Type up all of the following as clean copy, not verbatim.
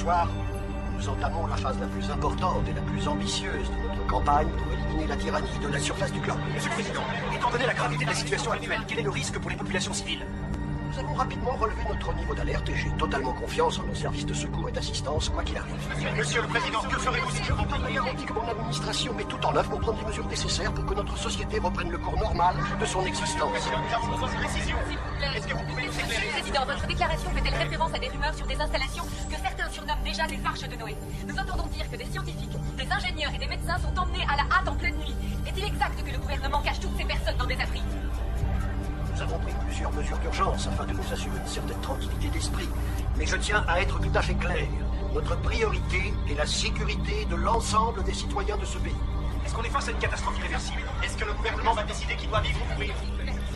soir, nous entamons la phase la plus importante et la plus ambitieuse de notre campagne pour éliminer la tyrannie de la surface du globe. Monsieur le Président, étant donné la gravité de la situation actuelle, quel est le risque pour les populations civiles? Nous avons rapidement relevé notre niveau d'alerte et j'ai totalement confiance en nos services de secours et d'assistance, quoi qu'il arrive. Monsieur le Président, que ferez-vous si Je vous garantis que mon administration met tout en œuvre pour prendre les mesures nécessaires pour que notre société reprenne le cours normal de son existence. Nous avons besoin de précision. Est-ce que vous pouvez nous éclairer? Président, votre déclaration fait-elle référence à des rumeurs sur des installations que certains surnomment déjà des arches de Noé? Nous entendons dire que des scientifiques, des ingénieurs et des médecins sont emmenés à la hâte en pleine nuit. Est-il exact que le gouvernement cache toutes ces personnes dans des abris? Nous avons pris plusieurs mesures d'urgence afin de nous assurer une certaine tranquillité d'esprit. Mais je tiens à être tout à fait clair. Notre priorité est la sécurité de l'ensemble des citoyens de ce pays. Est-ce qu'on est face à une catastrophe irréversible? Est-ce que le gouvernement va décider qui doit vivre ou mourir?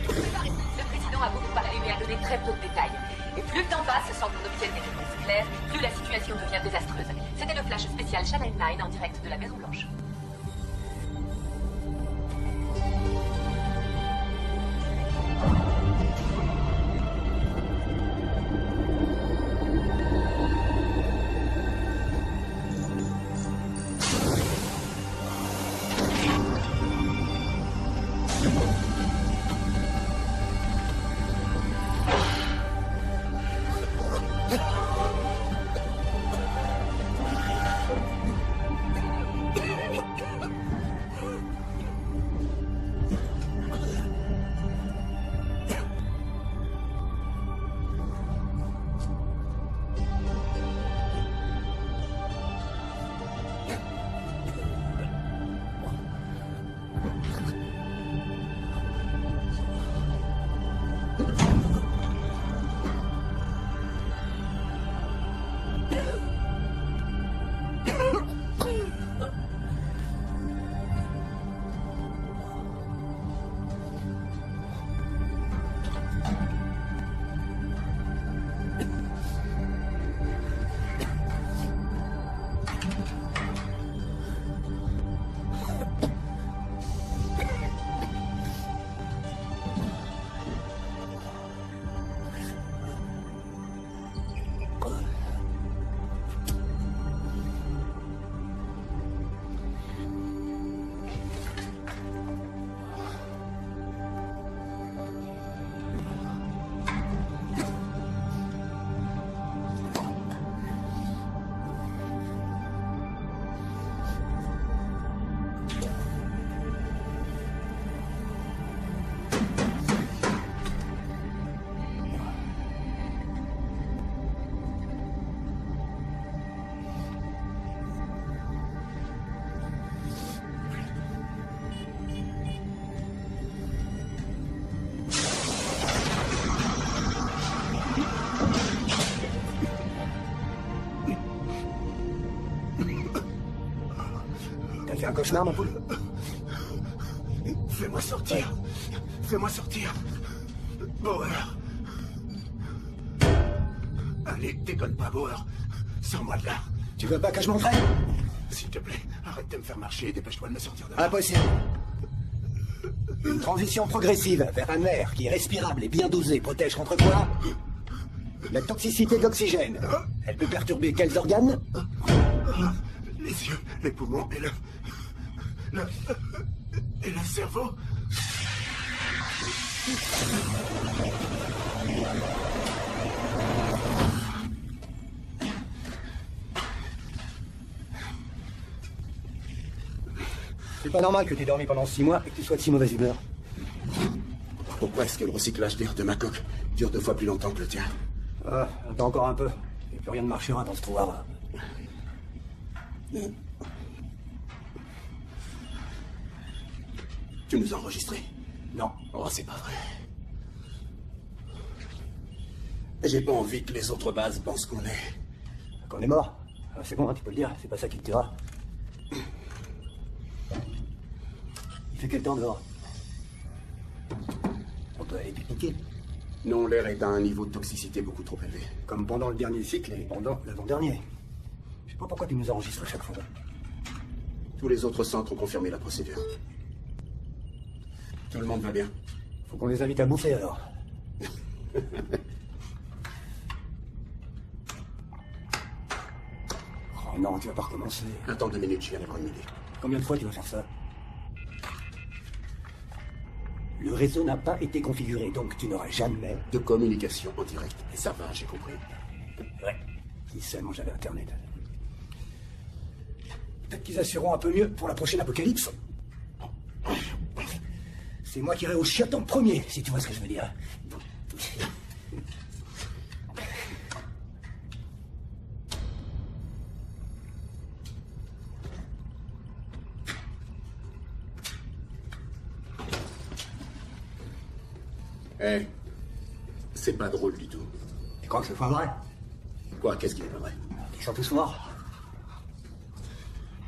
Le président a beaucoup parlé mais a donné très peu de détails. Et plus le temps passe sans qu'on obtienne des réponses claires, plus la situation devient désastreuse. C'était le flash spécial Channel 9 en direct de la Maison Blanche. T'as fait un cauchemar, ma poule? Fais-moi sortir. Fais-moi sortir. Bauer. Allez, déconne pas, Bauer. Sors-moi de là. Tu veux pas que je m'entraîne? S'il te plaît, arrête de me faire marcher et dépêche-toi de me sortir de là. Impossible. Une transition progressive vers un air qui est respirable et bien dosé protège contre quoi? La toxicité de l'oxygène. Elle peut perturber quels organes? Les yeux, les poumons et le cerveau. C'est pas normal que t'aies dormi pendant 6 mois et que tu sois de si mauvaise humeur. Pourquoi est-ce que le recyclage d'air de ma coque dure 2 fois plus longtemps que le tien? Ah, attends encore un peu. Et plus rien ne marchera dans ce trou-là. Tu nous as enregistrés? Non. Oh, c'est pas vrai. J'ai pas envie que les autres bases pensent qu'on est... Qu'on est mort. Ah, c'est bon, hein, tu peux le dire. C'est pas ça qui te tuera. Il fait quel temps dehors? On peut aller pique-niquer. Non, l'air est à un niveau de toxicité beaucoup trop élevé. Comme pendant le dernier cycle et pendant l'avant-dernier. Je sais pas pourquoi tu nous enregistres à chaque fois. Tous les autres centres ont confirmé la procédure. Tout le monde va bien. Faut qu'on les invite à bouffer alors. Oh non, tu vas pas recommencer. Attends 2 minutes, je viens d'avoir une idée. Combien de fois tu vas faire ça? Le réseau n'a pas été configuré, donc tu n'auras jamais... De communication en direct. Et ça va, j'ai compris. Ouais. Si seulement j'avais Internet. Peut-être qu'ils assureront un peu mieux pour la prochaine apocalypse. C'est moi qui irai au chiottes en premier, si tu vois ce que je veux dire. Eh, c'est pas drôle du tout. Tu crois que c'est pas vrai? Quoi, qu'est-ce qui n'est pas vrai? Ils sont tous morts.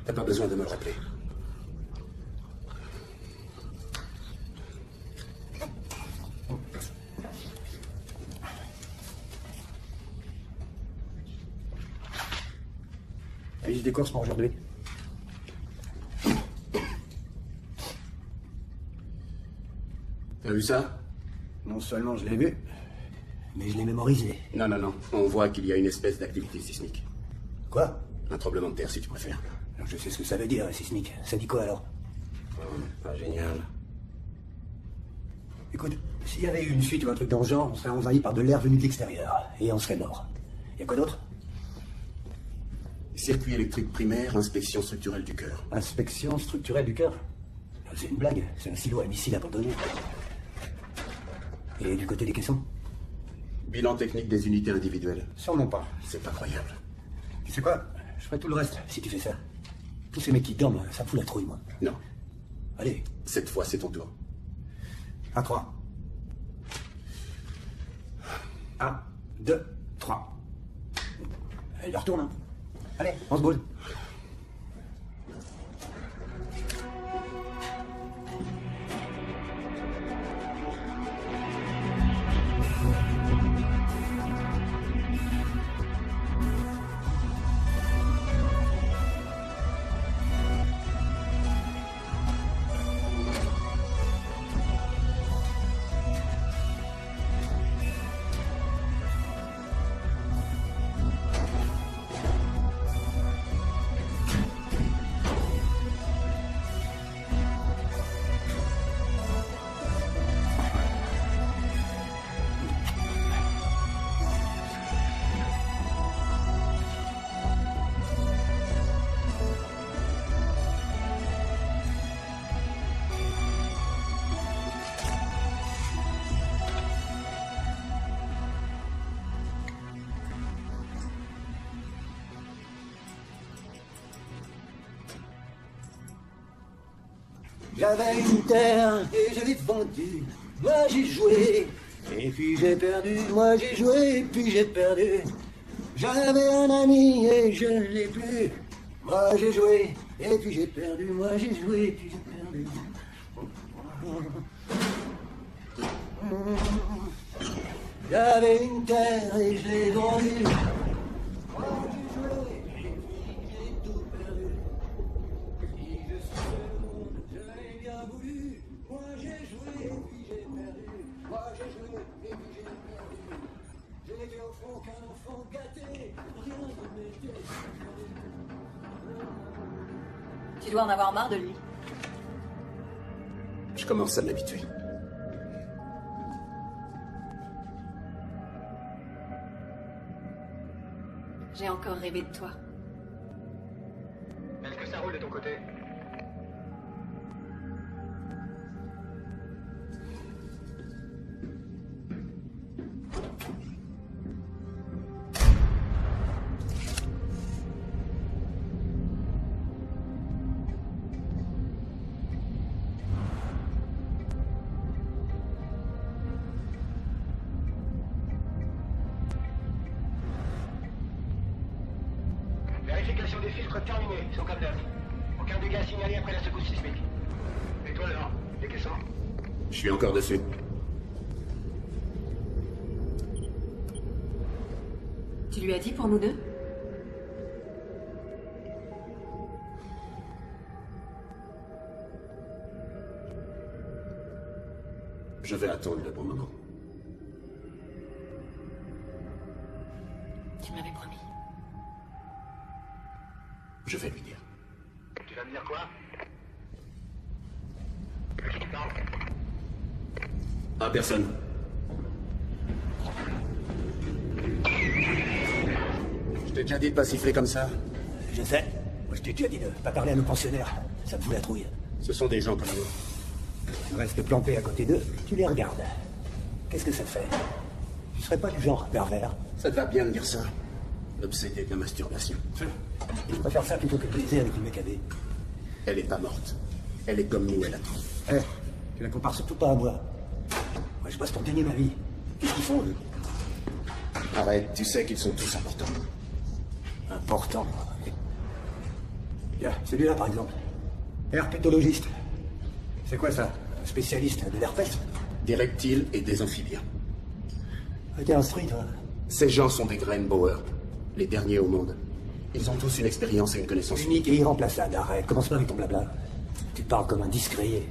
T'as pas besoin de me le rappeler. La liste des courses pour aujourd'hui. T'as vu ça? Non seulement je l'ai vu, mais je l'ai mémorisé. Non, non, non. On voit qu'il y a une espèce d'activité sismique. Quoi? Un tremblement de terre, si tu préfères. Donc je sais ce que ça veut dire, sismique. Ça dit quoi alors? Pas génial. Écoute, s'il y avait eu une fuite ou un truc dans le genre, on serait envahi par de l'air venu de l'extérieur. Et on serait mort. Y a quoi d'autre? Circuit électrique primaire, inspection structurelle du cœur. Inspection structurelle du cœur? C'est une blague, c'est un silo à missiles abandonné. Et du côté des caissons? Bilan technique des unités individuelles. Sûrement pas. C'est pas croyable. Tu sais quoi? Je ferai tout le reste si tu fais ça. Tous ces mecs qui dorment, ça me fout la trouille, moi. Non. Allez, Cette fois, c'est ton tour. à 3. 1, 2, 3. Elle retourne, hein. Allez, on se boule. J'avais une terre et je l'ai vendue. Moi j'ai joué et puis j'ai perdu. Moi j'ai joué et puis j'ai perdu. J'avais un ami et je ne l'ai plus. Moi j'ai joué et puis j'ai perdu. Moi j'ai joué et puis j'ai perdu. J'avais une terre et je l'ai vendue. Moi j'ai joué et puis j'ai tout perdu. Si je suis heureux, je l'ai bien voulu. Moi j'ai joué et puis j'ai perdu. Moi j'ai joué et puis j'ai perdu. Je n'étais au fond qu'un enfant gâté. Rien ne m'était. Tu dois en avoir marre de lui. Je commence à m'habituer. J'ai encore rêvé de toi. Est-ce que ça roule de ton côté? Vérification des filtres terminée, ils sont comme neuf. Aucun dégât signalé après la secousse sismique. Et toi alors, les caissons? Je suis encore dessus. Tu lui as dit pour nous deux? Je vais attendre le bon moment. Tu m'avais promis. Je vais lui dire. Tu vas me dire quoi? À personne. Je t'ai déjà dit de pas siffler comme ça. Je sais. Moi, je t'ai déjà dit de pas parler à nos pensionnaires. Ça me fout la trouille. Ce sont des gens comme nous. Tu restes planté à côté d'eux, tu les regardes. Qu'est-ce que ça te fait? Tu serais pas du genre pervers? Ça te va bien de dire ça. L'obsédé de la masturbation. Je préfère ça plutôt que de baiser avec une mécadée. Elle est pas morte. Elle est comme nous, elle a tout. Eh, tu la compares surtout pas à moi. Moi, je bosse pour gagner ma vie. Qu'est-ce qu'ils font, eux? Arrête, tu sais qu'ils sont tous importants. Important. Tiens, celui-là, par exemple. Herpétologiste. C'est quoi ça? Un spécialiste de l'herpès? Des reptiles et des amphibiens. T'es instruit, toi. Ces gens sont des Greinbauer, les derniers au monde. Ils ont tous une expérience et une connaissance Unique et irremplaçable. Arrête, commence pas avec ton blabla. Tu parles comme un discret.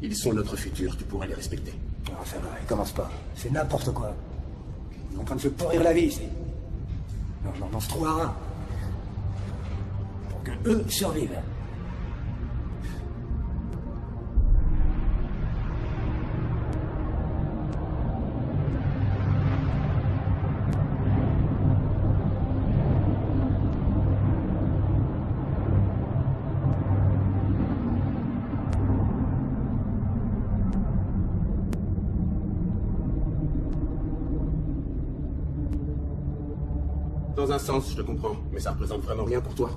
Ils sont notre futur, tu pourrais les respecter. Ah, ça va, commence pas. C'est n'importe quoi. On est en train de se pourrir la vie, ici. Non, ce trou à rein. Pour que eux survivent. Dans un sens, je te comprends, mais ça représente vraiment rien pour toi.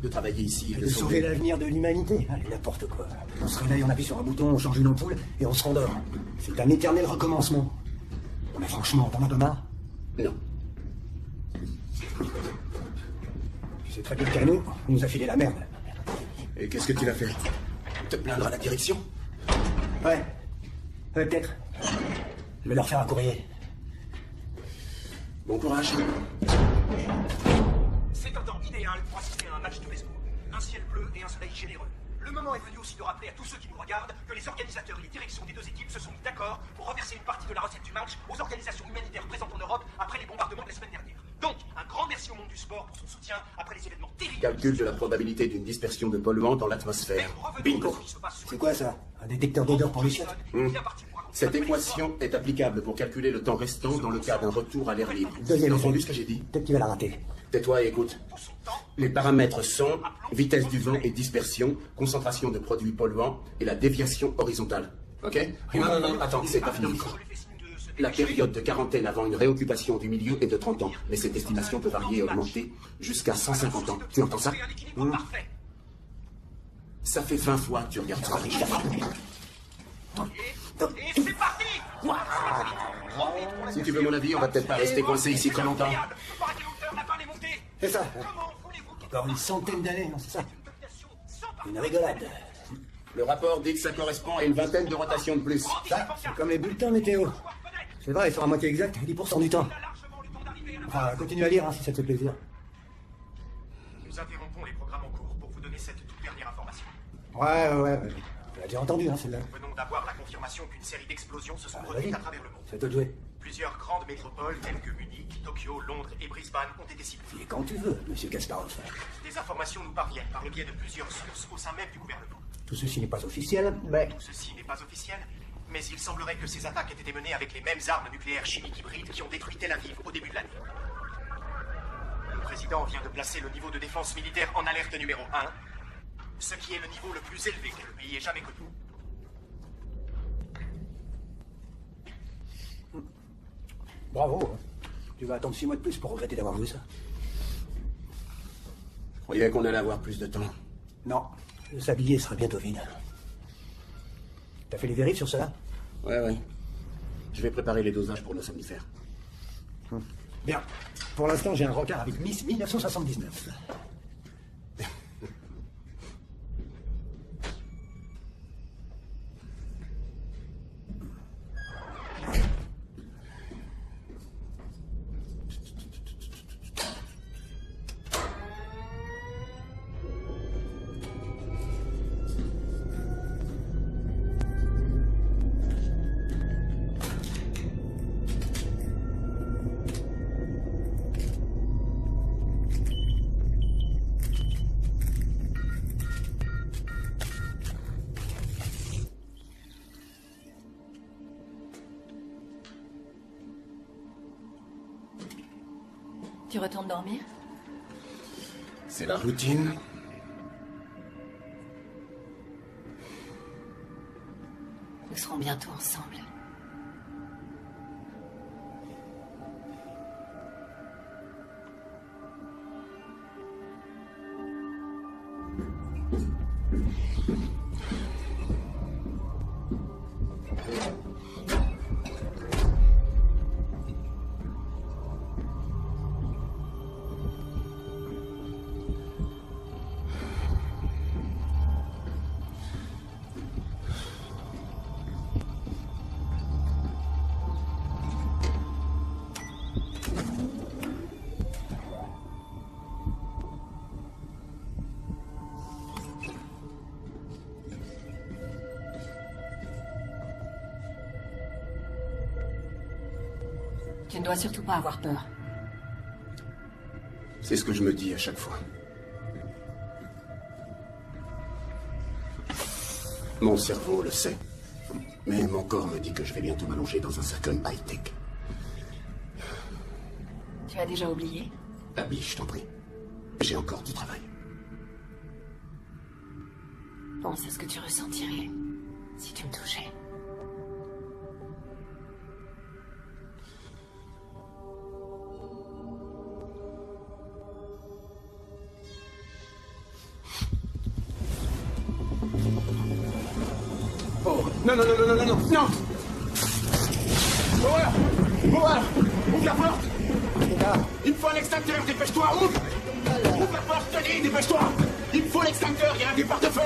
De travailler ici et De sauver l'avenir de l'humanité. Allez, n'importe quoi. On se réveille, on appuie sur un bouton, on change une ampoule et on se rendort. C'est un éternel recommencement. Mais franchement, t'en as de marre? Non. Tu sais très bien qu'à nous, il nous a filé la merde. Et qu'est-ce que tu vas faire? Te plaindre à la direction? Ouais, peut-être. Je vais leur faire un courrier. Bon courage. C'est un temps idéal pour assister à un match de baseball. Un ciel bleu et un soleil généreux. Le moment est venu aussi de rappeler à tous ceux qui nous regardent que les organisateurs et les directions des deux équipes se sont mis d'accord pour reverser une partie de la recette du match aux organisations humanitaires présentes en Europe après les bombardements de la semaine dernière. Donc, un grand merci au monde du sport pour son soutien après les événements terribles. Calcul de la probabilité d'une dispersion de polluants dans l'atmosphère. Bingo. C'est quoi ça? Un détecteur d'odeur pour les chiottes? Cette équation est applicable pour calculer le temps restant dans le cas d'un retour à l'air libre. Deuxième T'as entendu effet. ce que j'ai dit? Peut-être qu'il va la rater. Tais-toi et écoute. Les paramètres sont vitesse du vent et dispersion, concentration de produits polluants et la déviation horizontale. Ok? Non, attends, c'est pas fini encore. La période de quarantaine avant une réoccupation du milieu est de 30 ans, mais cette estimation peut varier et augmenter jusqu'à 150 ans. Tu entends ça? Ça fait 20 fois que tu regardes ça. Et c'est parti. Si tu veux mon avis, on va peut-être pas rester coincé ici très longtemps. Par quelle hauteur la balle est montée? C'est ça. Comment voulez-vous qu'il Encore une centaine d'années, non, c'est ça? population sans Une rigolade. Le rapport dit que ça correspond à une vingtaine de rotations de plus. Ça, c'est comme les bulletins météo. C'est vrai, ils sont à moitié exact, 10% du temps. largement le temps d'arriver à la Enfin, continue à lire, hein, si ça te fait plaisir. Nous interrompons les programmes en cours pour vous donner cette toute dernière information. Ouais. Tu l'as déjà entendu, hein, celle-là. Nous venons d'avoir la confirmation qu'une série d'explosions se sont Vas-y, produites à travers le monde. c'est à toi de jouer. Plusieurs grandes métropoles telles que Munich, Tokyo, Londres et Brisbane ont été ciblées. Et quand tu veux, monsieur Kasparov. Des informations nous parviennent par le biais de plusieurs sources au sein même du gouvernement. Tout ceci n'est pas officiel, mais... Tout ceci n'est pas officiel, mais il semblerait que ces attaques aient été menées avec les mêmes armes nucléaires chimiques hybrides qui ont détruit Tel Aviv au début de l'année. Le président vient de placer le niveau de défense militaire en alerte numéro 1, ce qui est le niveau le plus élevé que le pays ait jamais connu. Bravo. Hein. Tu vas attendre 6 mois de plus pour regretter d'avoir vu ça. Je croyais qu'on allait avoir plus de temps. Non, le sablier sera bientôt vide. T'as fait les vérifs sur cela? Ouais. Je vais préparer les dosages pour nos somnifères. Bien. Pour l'instant, j'ai un rencard avec Miss 1979. Tu retournes dormir? C'est la routine. Nous serons bientôt ensemble. Tu ne dois surtout pas avoir peur. C'est ce que je me dis à chaque fois. Mon cerveau le sait. Mais mon corps me dit que je vais bientôt m'allonger dans un cercueil high-tech. Tu as déjà oublié? Abby, je t'en prie. J'ai encore du travail. Pense à ce que tu ressentirais si tu me touchais. Oh, non, non, non, non, non, non, non, non. Howard, Howard, ouvre la porte. Il me faut un extincteur, dépêche-toi, ouvre. Ouvre la porte, je te dis, dépêche-toi. Il me faut l'extincteur, il y a un départ de feu.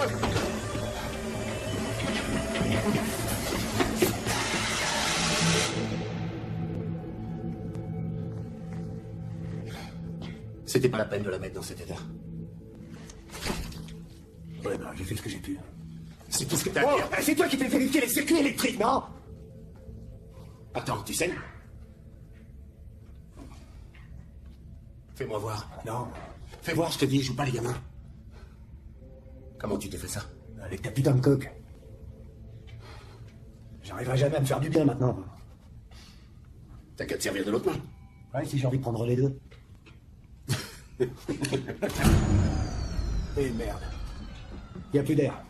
C'était pas la peine de la mettre dans cet état. Ouais, bah, j'ai fait ce que j'ai pu. C'est tout ce que t'as à Oh, dire. c'est toi qui fais vérifier les circuits électriques, non? Attends, tu saignes? Fais-moi voir. Non. Fais voir, je te dis, joue pas les gamins. Comment tu t'es fait ça? Avec ta putain de coque. J'arriverai jamais à me faire du bien maintenant. T'as qu'à te servir de l'autre main. Ouais, si j'ai envie de prendre les deux. Eh merde. Y a plus d'air.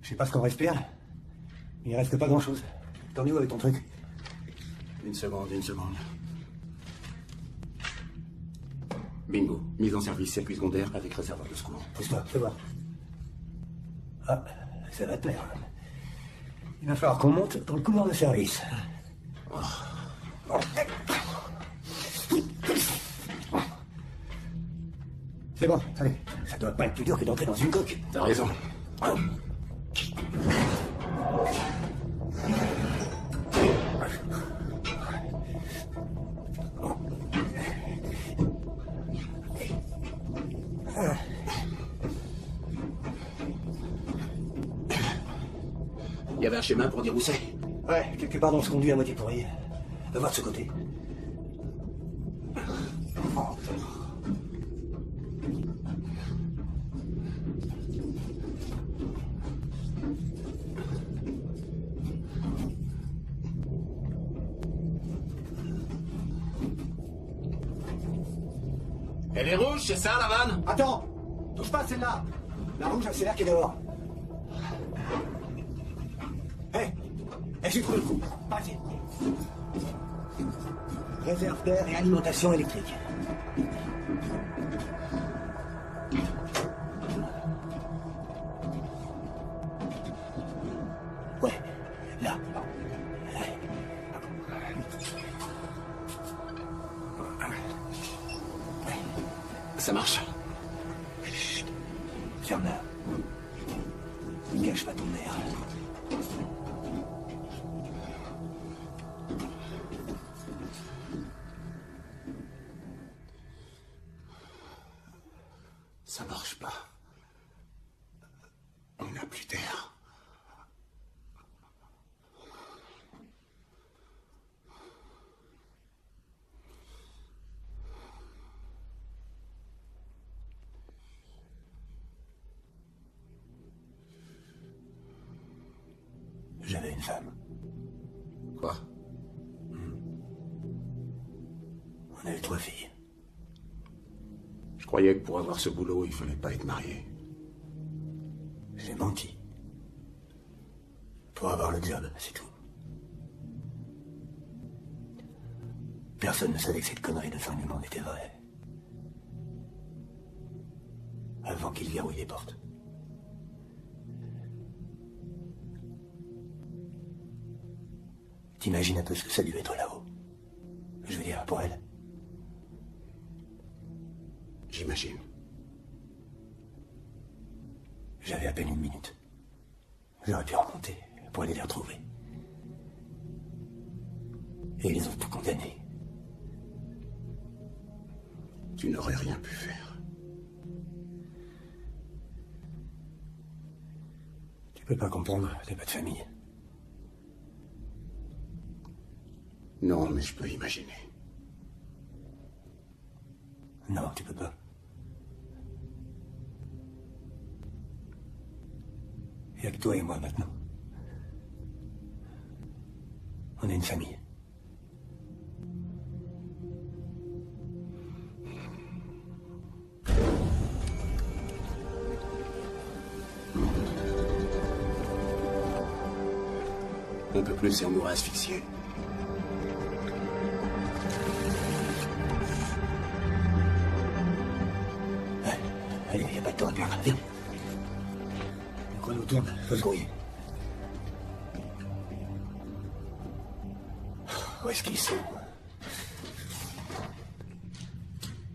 Je sais pas ce qu'on respire. Il reste pas grand chose. T'en es où avec ton truc? Une seconde, une seconde. Bingo. Mise en service circuit secondaire avec réservoir de secours. Pousse-toi, fais voir. Ah, ça va te plaire. Il va falloir qu'on monte dans le couloir de service. C'est bon, allez. Ça doit pas être plus dur que d'entrer dans une coque. T'as raison. Il y avait un schéma pour dire où c'est. Ouais, quelque part dans ce conduit à moitié pourri. Va voir de ce côté. Elle est rouge, c'est ça, la vanne? Attends! Touche pas à celle-là! La rouge, c'est l'air qui est dehors. Hé! J'ai trouvé le coup. Vas-y. Réserve d'air et alimentation électrique. Ouais, là. Ça marche. Ferme-la. Gâche pas ton air. Ça marche pas. On n'a plus d'air. J'avais une femme. On a eu 3 filles. Je croyais que pour avoir ce boulot, il fallait pas être marié. J'ai menti. Pour avoir le job, c'est tout. Personne ne savait que cette connerie de fin du monde était vraie. Avant qu'il verrouille les portes. T'imagines un peu ce que ça devait être là-haut. Je veux dire, pour elle. J'imagine. J'avais à peine 1 minute. J'aurais pu remonter pour aller les retrouver. Et ils ont tout condamné. Tu n'aurais rien pu faire. Tu peux pas comprendre, t'as pas de famille. Non, mais je peux imaginer. Non, tu peux pas. Il y a que toi et moi maintenant. On est une famille. On peut plus et on mourra asphyxié. Ouais. Allez, y a pas de temps à perdre. Viens. Le chrono tourne, faut se grouiller. Où est-ce qu'ils sont?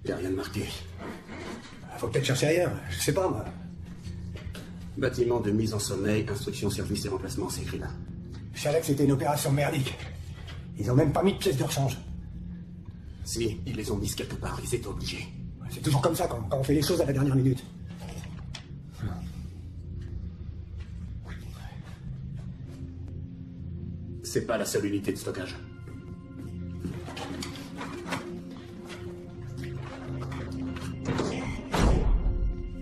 Y a rien de marqué. Faut peut-être chercher ailleurs, je sais pas moi. Bâtiment de mise en sommeil, instruction, service et remplacement, c'est écrit là. Je savais que c'était une opération merdique. Ils ont même pas mis de pièces de rechange. Si, ils les ont mises quelque part, ils étaient obligés. C'est toujours comme ça quand on fait les choses à la dernière minute. C'est pas la seule unité de stockage.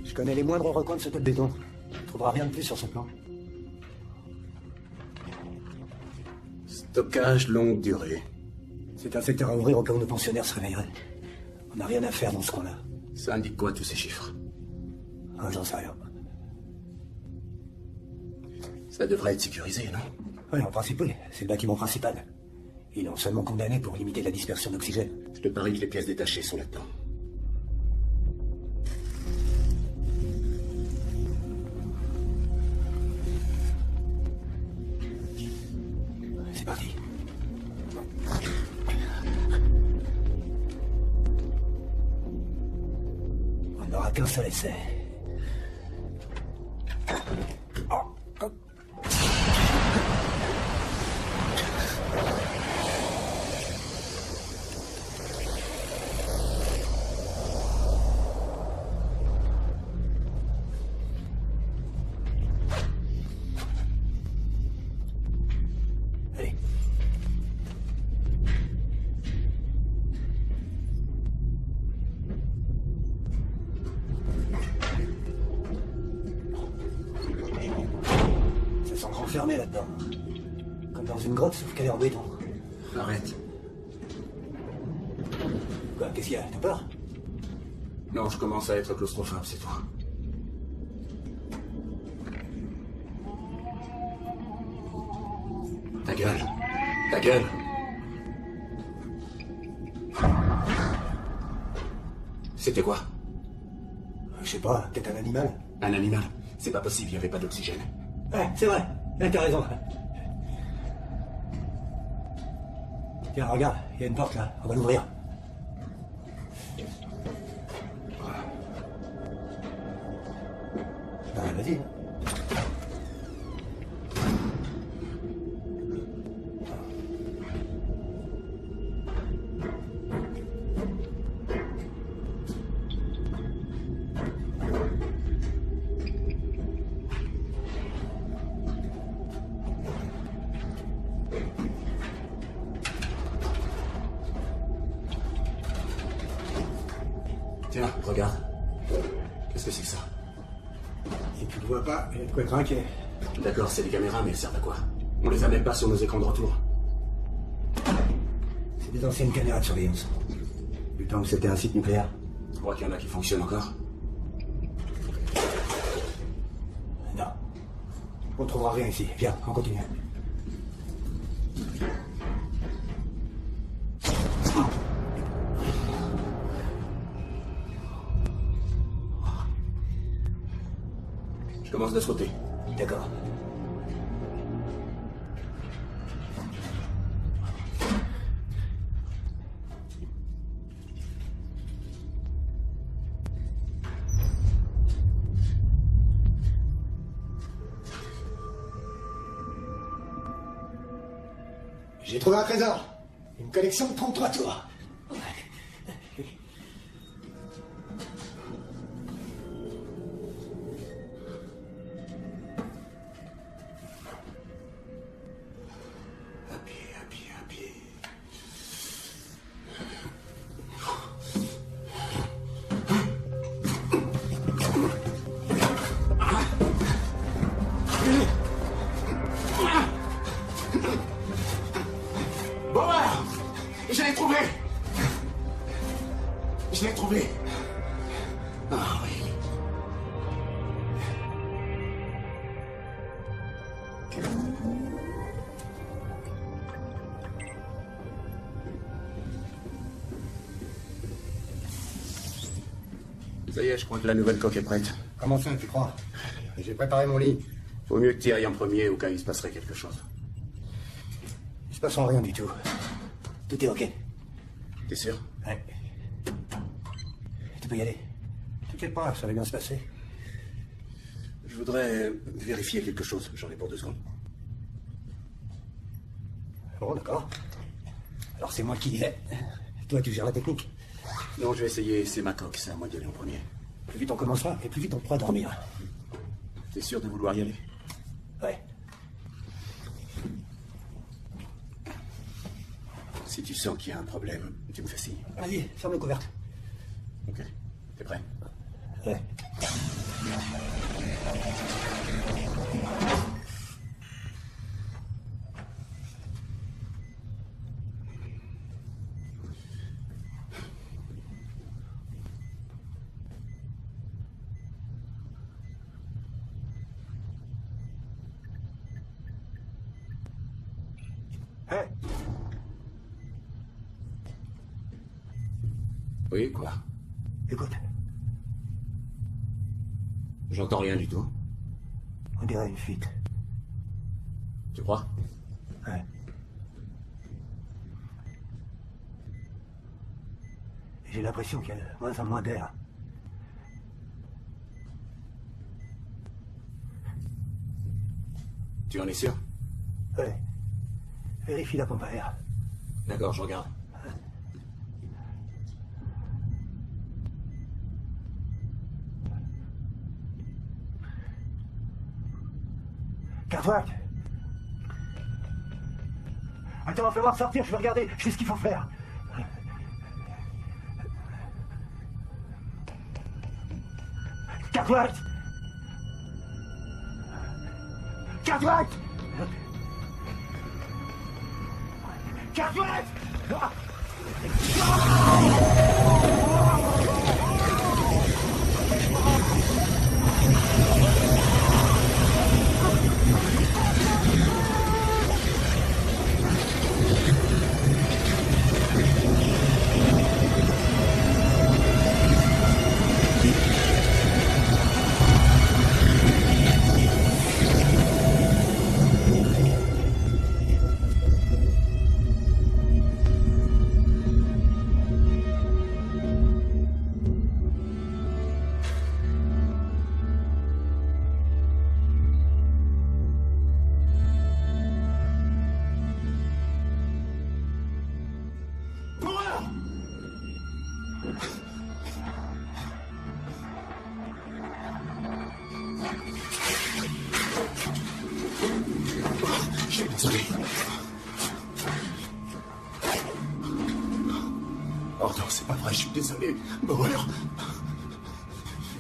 Je connais les moindres recoins de ce tas de béton. Tu trouveras rien de plus sur ce plan. Stockage longue durée. C'est un secteur à ouvrir au cas où nos pensionnaires se réveilleraient. On n'a rien à faire dans ce coin-là. Ça indique quoi, tous ces chiffres? Ah, j'en sais rien. Ça devrait être sécurisé, non? Oui, en principe, oui. C'est le bâtiment principal. Ils l'ont seulement condamné pour limiter la dispersion d'oxygène. Je te parie que les pièces détachées sont là-dedans. C'est parti. On n'aura qu'un seul essai. Allez. Ça sent renfermé là-dedans. Comme dans une grotte, sauf qu'elle est en béton. Arrête. Quoi, qu'est-ce qu'il y a? T'as peur? Non, je commence à être claustrophobe, c'est toi. Ta gueule. Ta gueule. C'était quoi? Je sais pas, peut-être un animal? Un animal? C'est pas possible, il n'y avait pas d'oxygène. Ouais, c'est vrai. T'as raison. Tiens, regarde, il y a une porte là. On va l'ouvrir. Ben, vas-y. Tiens, regarde. Qu'est-ce que c'est que ça? Si tu le vois pas, il y a de quoi être inquiet. D'accord, c'est des caméras, mais elles servent à quoi? On les a même pas sur nos écrans de retour. C'est des anciennes caméras de surveillance. Du temps que c'était un site nucléaire. Tu crois qu'il y en a qui fonctionnent encore? Non. On trouvera rien ici. Viens, on continue. Je commence de ce côté. D'accord. J'ai trouvé un trésor. Une collection de 33 tours. À pied. Bon, alors, je l'ai trouvé. Je l'ai trouvé. Ah oui. Ça y est, je crois que la nouvelle coque est prête. Comment ça, tu crois? J'ai préparé mon lit. Faut mieux que tu ailles en premier au cas où il se passerait quelque chose. Il se passera rien du tout. Tout est ok. T'es sûr? Ouais. Tu peux y aller. T'inquiète pas, ça va bien se passer. Je voudrais vérifier quelque chose. J'en ai pour 2 secondes. Bon, d'accord. Alors c'est moi qui y vais. Toi, tu gères la technique. Non, je vais essayer. C'est ma coque. C'est à moi d'y aller en premier. Plus vite on commencera, et plus vite on pourra dormir. T'es sûr de vouloir y aller? Ouais. Si tu sens qu'il y a un problème, tu me fais signe. Vas-y, ferme le couvercle. Ok. T'es prêt? Ouais. Hey. Oui, quoi? Écoute, J'entends rien du tout. on dirait une fuite. Tu crois? Ouais. J'ai l'impression qu'il y a de moins en moins d'air. Tu en es sûr? Ouais. Vérifie la pompe à air. D'accord, je regarde. Cartwright. Attends, fais-moi sortir, je vais regarder. Je sais ce qu'il faut faire. Cartwright. Cartwright. Cartwright. Je suis désolé. Oh non, c'est pas vrai, je suis désolé. Bauer.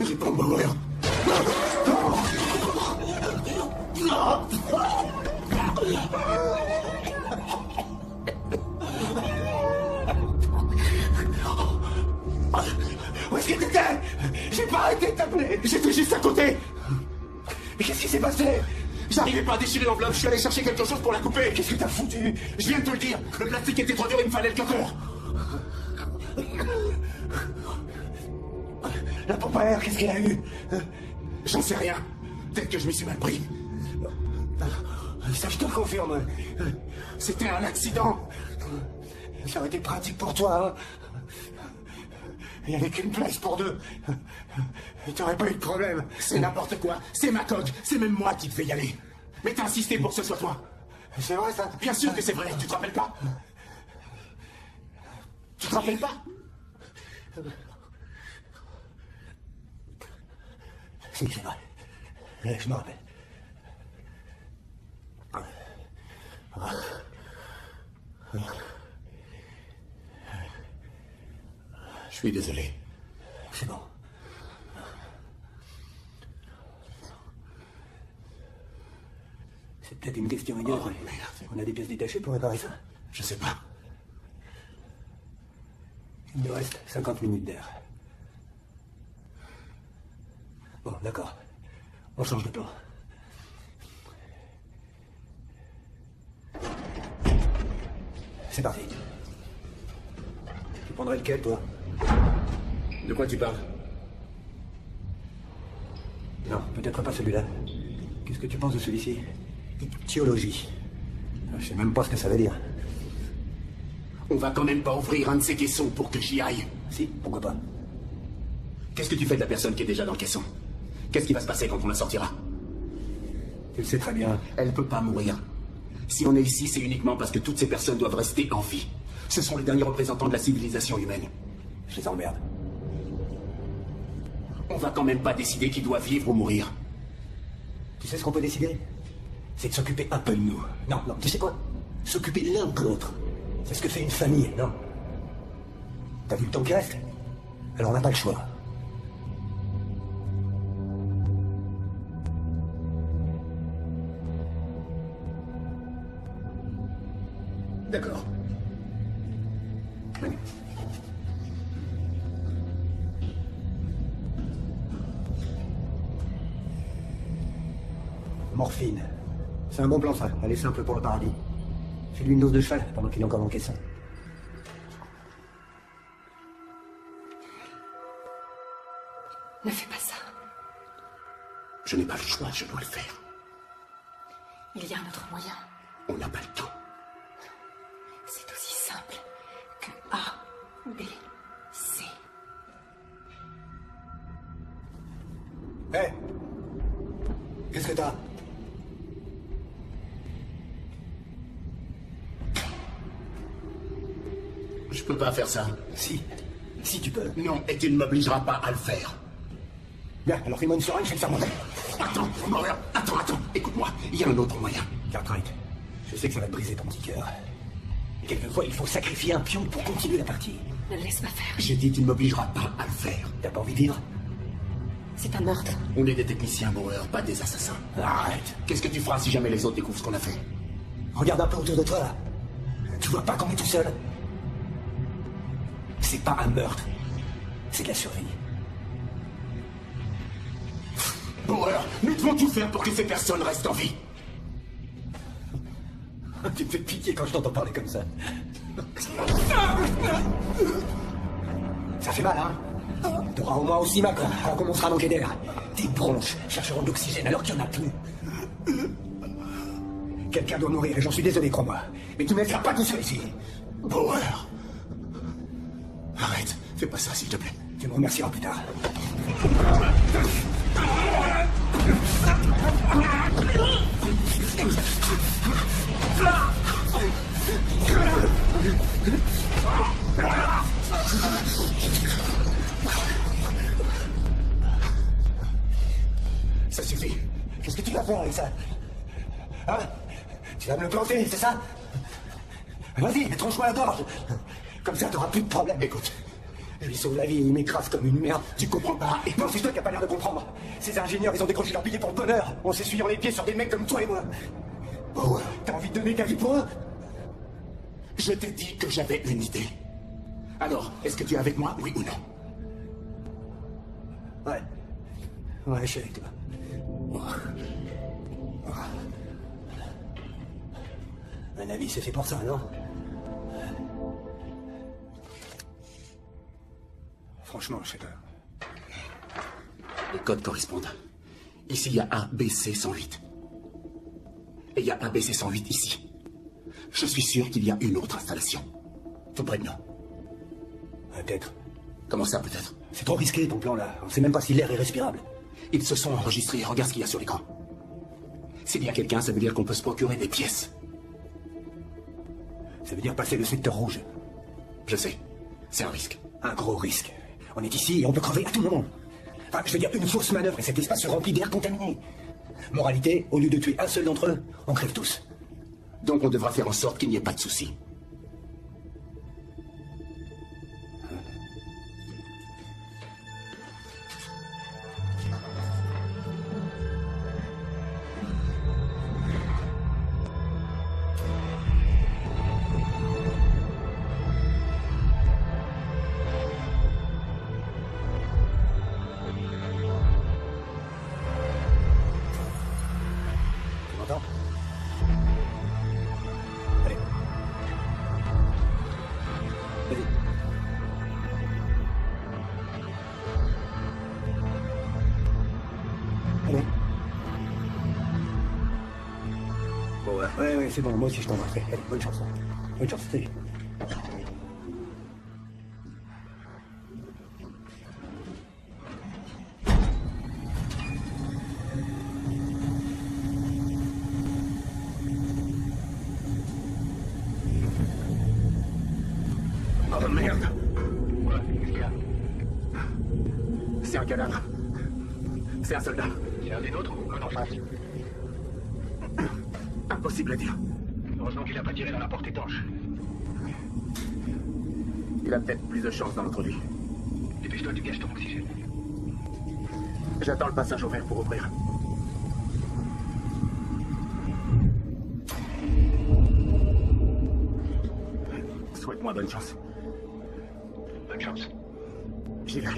J'ai pas Bauer. t'étais? J'ai pas arrêté de t'appeler. J'étais juste à côté. Mais qu'est-ce qui s'est passé? J'arrivais pas à déchirer l'enveloppe, je suis allé chercher quelque chose pour la couper. Qu'est-ce que t'as foutu? Je viens de te le dire, le plastique était trop dur, il me fallait le cutter. La pompe à air, qu'est-ce qu'elle a eu? J'en sais rien. Peut-être que je m'y suis mal pris. Ça, je te le confirme. C'était un accident. Ça aurait été pratique pour toi, hein. Il n'y avait qu'une place pour deux. T'aurais pas eu de problème. C'est n'importe quoi. C'est ma coque. C'est même moi qui devais y aller. Mais t'as insisté pour que ce soit toi. C'est vrai, ça? Bien sûr que c'est vrai. Tu te rappelles pas? Tu te rappelles pas? Si, c'est vrai. Je me rappelle. Je suis désolé. C'est bon. C'est peut-être une question idiote. Oh, merde. On a des pièces détachées pour réparer ça? Je sais pas. Il nous reste 50 minutes d'air. Bon, d'accord. On change de plan. C'est parti. Tu prendrais lequel, toi? De quoi tu parles? Non, peut-être pas celui-là. Qu'est-ce que tu penses de celui-ci? Ictiologie. Je sais même pas ce que ça veut dire. On va quand même pas ouvrir un de ces caissons pour que j'y aille. Si, pourquoi pas? Qu'est-ce que tu fais de la personne qui est déjà dans le caisson? Qu'est-ce qui va se passer quand on la sortira? Tu le sais très bien. Elle peut pas mourir. Si on est ici, c'est uniquement parce que toutes ces personnes doivent rester en vie. Ce sont les derniers représentants de la civilisation humaine. Je les emmerde. On va quand même pas décider qui doit vivre ou mourir. Tu sais ce qu'on peut décider? C'est de s'occuper un peu de nous. Non, non, tu sais quoi? S'occuper l'un de l'autre. C'est ce que fait une famille, non? T'as vu le temps qui reste? Alors on n'a pas le choix. D'accord. Morphine. C'est un bon plan, ça. Elle est simple pour le paradis. Fais-lui une dose de cheval pendant qu'il est encore dans le caisson. Ne fais pas ça. Je n'ai pas le choix, je dois le faire. Il y a un autre moyen. On n'a pas le temps. C'est aussi simple que A, B, C. Hé! Qu'est-ce que t'as? Je peux pas faire ça. Si. Si tu peux. Non, et tu ne m'obligeras pas à le faire. Bien, alors fais-moi une seringue, je vais le faire moi-même. Attends, Moria, attends, écoute-moi, il y a un autre moyen. Cartwright, je sais que ça va te briser ton petit cœur. Quelquefois, il faut sacrifier un pion pour continuer la partie. Ne le laisse pas faire. J'ai dit tu ne m'obligeras pas à le faire. T'as pas envie de vivre? C'est un meurtre. On est des techniciens, Bauer, pas des assassins. Arrête. Qu'est-ce que tu feras si jamais les autres découvrent ce qu'on a fait? Regarde un peu autour de toi, là. Tu vois pas qu'on est tout seul? C'est pas un meurtre. C'est de la survie. Bauer, nous devons tout faire pour que ces personnes restent en vie. Tu me fais pitié quand je t'entends parler comme ça. Ça fait mal, hein? T'auras au moins aussi mal quand on commencera à manquer d'air. Tes bronches chercheront de l'oxygène alors qu'il n'y en a plus. Quelqu'un doit mourir et j'en suis désolé, crois-moi. Mais tu ne me laisseras pas tout seul ici. Bauer. Arrête, fais pas ça, s'il te plaît. Tu me remercieras plus tard. Ça suffit. Qu'est-ce que tu vas faire avec ça? Hein? Tu vas me le planter, c'est ça? Vas-y, tranche-moi la gorge. Comme ça, t'auras plus de problème. Écoute, Je lui sauve la vie, il m'écrase comme une merde. tu comprends pas. Non, c'est toi qui n'as pas l'air de comprendre. Ces ingénieurs, ils ont décroché leur billet pour le bonheur. On s'essuyant les pieds sur des mecs comme toi et moi. Bauer, T'as envie de donner ta vie pour eux? je t'ai dit que j'avais une idée. Alors, est-ce que tu es avec moi, oui ou non? Ouais. Ouais, je suis avec toi. Un avis, c'est fait pour ça, non? Franchement, je sais pas. Les codes correspondent. Ici, il y a ABC 108. Et il y a ABC 108 ici. Je suis sûr qu'il y a une autre installation. Tout près de nous. Peut-être. Comment ça, peut-être? C'est trop risqué, ton plan, là. On sait même pas si l'air est respirable. Ils se sont enregistrés. Regarde ce qu'il y a sur l'écran. S'il y a quelqu'un, ça veut dire qu'on peut se procurer des pièces. Ça veut dire passer le secteur rouge. Je sais. C'est un risque. Un gros risque. On est ici et on peut crever à tout moment. Enfin, je veux dire, une fausse manœuvre et cet espace se remplit d'air contaminé. Moralité, au lieu de tuer un seul d'entre eux, on crève tous. Donc on devra faire en sorte qu'il n'y ait pas de soucis. Tu m'entends? Allez. Vas-y. Allez. Bon, ouais, c'est bon, moi aussi je t'embrasse. Allez, bonne chance. Bonne chance, salut. Oh merde! C'est un cadavre. C'est un soldat. C'est un des nôtres ou un en face? Impossible à dire. Heureusement qu'il a pas tiré dans la porte étanche. Il a peut-être plus de chance dans notre vie. Dépêche-toi, tu gâches ton oxygène. J'attends le passage au vert pour ouvrir. Souhaite-moi bonne chance. Bonne chance. J'y vais.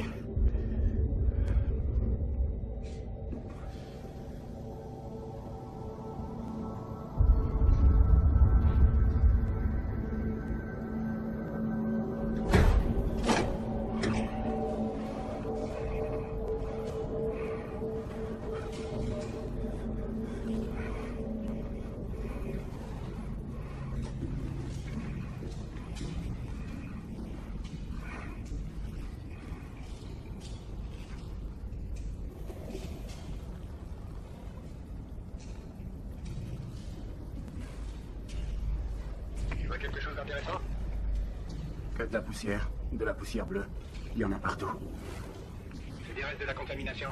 Tu vois quelque chose d'intéressant? Que de la poussière bleue. Il y en a partout. C'est des restes de la contamination.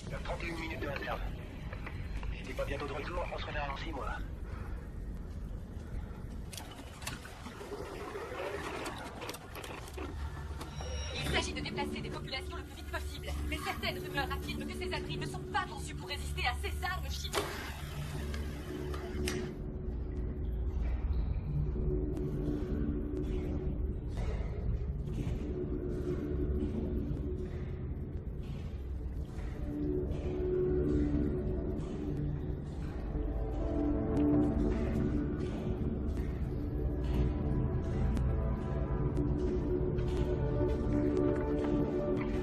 Il y a 31 minutes de réserve. Si t'es pas bientôt de retour, on se reverra dans 6 mois. Il s'agit de déplacer des populations le plus vite possible. Mais certaines rumeurs affirment que ces abris ne sont pas conçus pour résister à ces armes chimiques.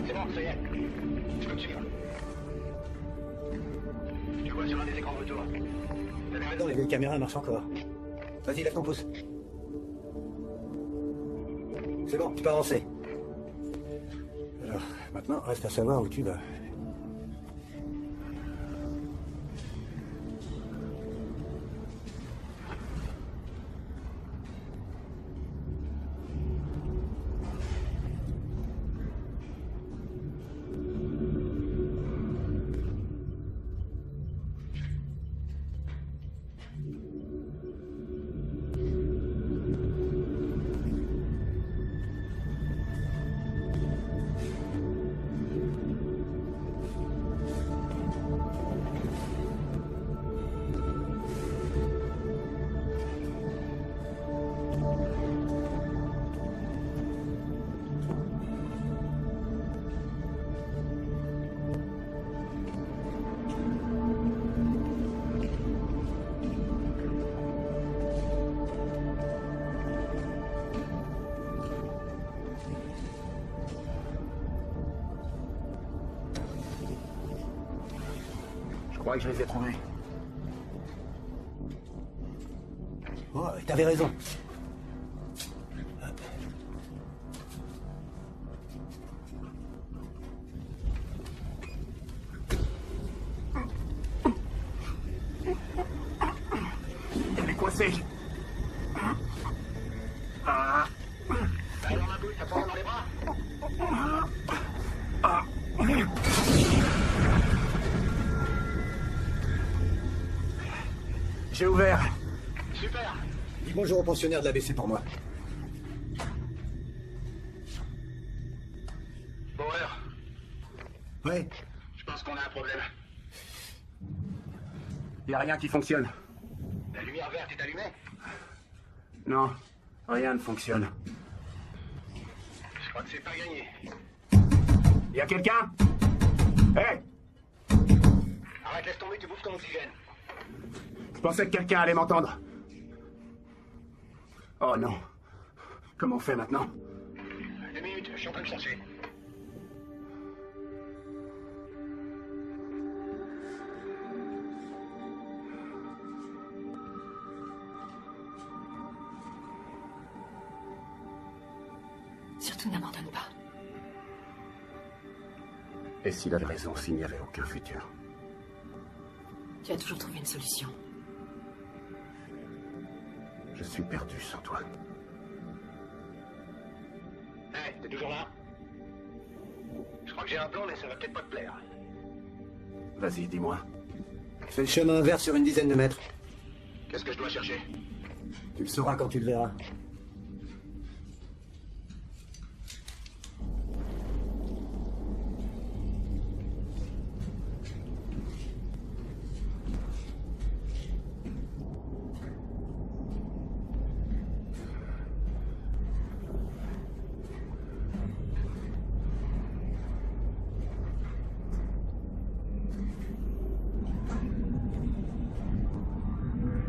C'est bon, ça y est. Je peux te suivre. Tu vois sur un des écrans de retour. T'avais raison, Non, les vieilles caméras marchent encore. Vas-y, lève ton pouce. C'est bon, tu peux avancer. Alors, maintenant, reste à savoir où tu vas. crois que je les ai trouvés. Oh, t'avais raison. Elle est coincée. T'as dans la bouche, t'as pas dans les bras. J'ai ouvert. Super. Dis bonjour au pensionnaire de l'ABC pour moi. Bauer, Ouais. je pense qu'on a un problème. Y a rien qui fonctionne. La lumière verte est allumée. Non, rien ne fonctionne. Je crois que c'est pas gagné. Y a quelqu'un? Hé! Arrête, laisse tomber, tu bouffes ton oxygène. Je pensais que quelqu'un allait m'entendre. Oh non. Comment on fait maintenant? 2 minutes, je suis en train de chercher. Surtout n'abandonne pas. Et s'il avait raison, s'il n'y avait aucun futur? Tu as toujours trouvé une solution. Je suis perdu sans toi. Hé, t'es toujours là? Je crois que j'ai un plan, mais ça va peut-être pas te plaire. Vas-y, dis-moi. Fais le chemin vert sur une dizaine de mètres. Qu'est-ce que je dois chercher? Tu le sauras quand tu le verras.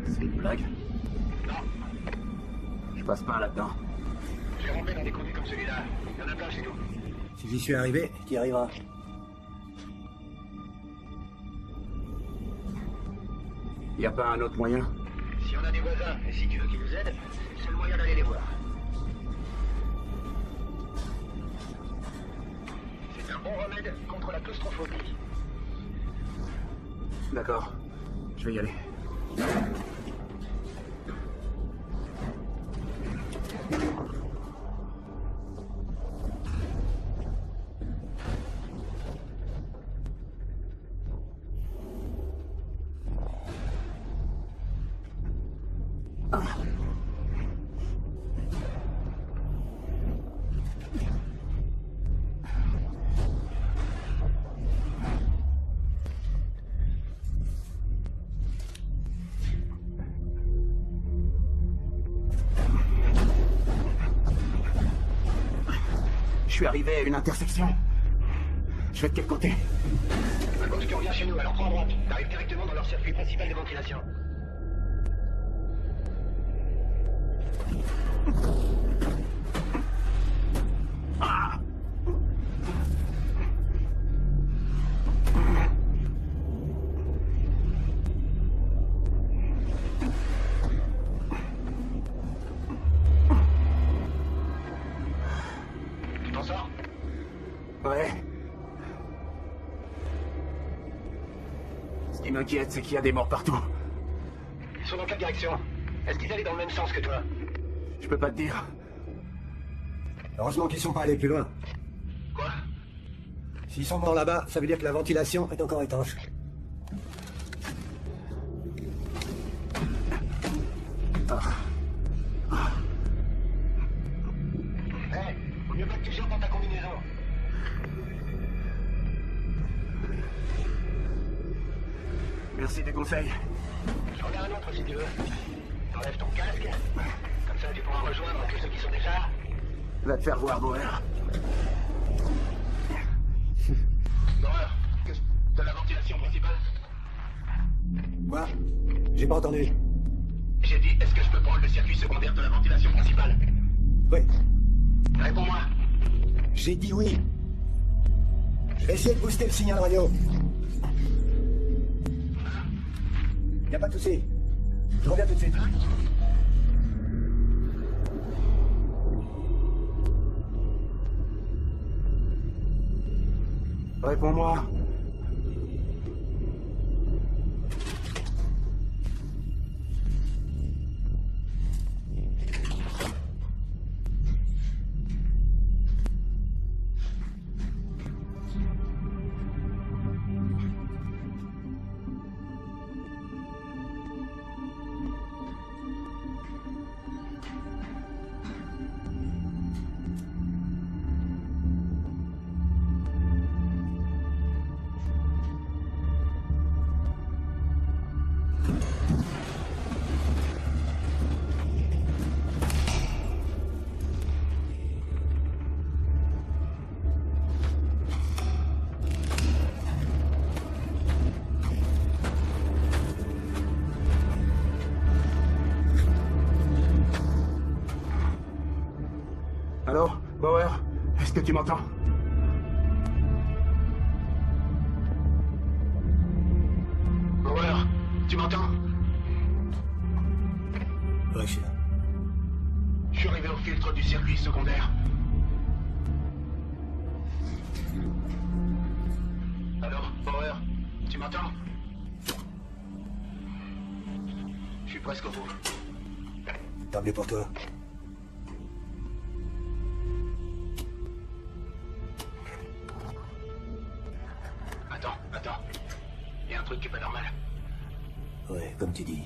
C'est une blague? Non, Je passe pas là-dedans. j'ai rampé dans des conduits comme celui-là. Il y en a plein chez nous. Si j'y suis arrivé, t'y arriveras. Y a pas un autre moyen? Si on a des voisins, et si tu veux qu'ils nous aident, c'est le seul moyen d'aller les voir. C'est un bon remède contre la claustrophobie. D'accord. Je vais y aller. Je suis arrivé à une intersection. Je vais de quel côté? À gauche, tu reviens chez nous, alors prends à droite. T'arrives directement dans leur circuit principal de ventilation. Tu t'en sors? Ouais. Ce qui m'inquiète, c'est qu'il y a des morts partout. Ils sont dans quelle direction? Est-ce qu'ils allaient dans le même sens que toi? Je peux pas te dire. Heureusement qu'ils sont pas allés plus loin. Quoi? S'ils sont morts là-bas, ça veut dire que la ventilation est encore étanche. Hé, vaut mieux pas que tu sortes dans ta combinaison. Merci des conseils. J'en ai un autre si tu veux. T'enlèves ton casque. Comme ça, tu pourras rejoindre tous ceux qui sont déjà. Va te faire voir, Bauer. Bauer, de la ventilation principale. Quoi? J'ai pas entendu. J'ai dit, est-ce que je peux prendre le circuit secondaire de la ventilation principale? Oui. Réponds-moi. J'ai dit oui. Je vais essayer de booster le signal radio. Y a pas de souci. Je reviens tout de suite. Réponds-moi. Allô, Bauer, est-ce que tu m'entends? Bauer, tu m'entends? Richard. Je suis arrivé au filtre du circuit secondaire. Allô, Bauer, tu m'entends? Je suis presque au bout. Tant mieux pour toi. Attends. Il y a un truc qui est pas normal. Ouais, comme tu dis.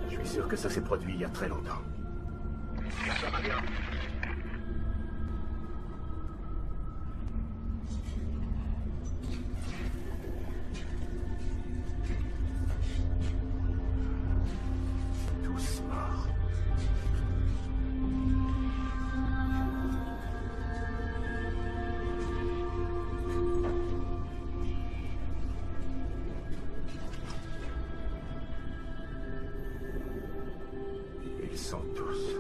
Je suis sûr que ça s'est produit il y a très longtemps. Ça va bien. Tous morts. Ils sont tous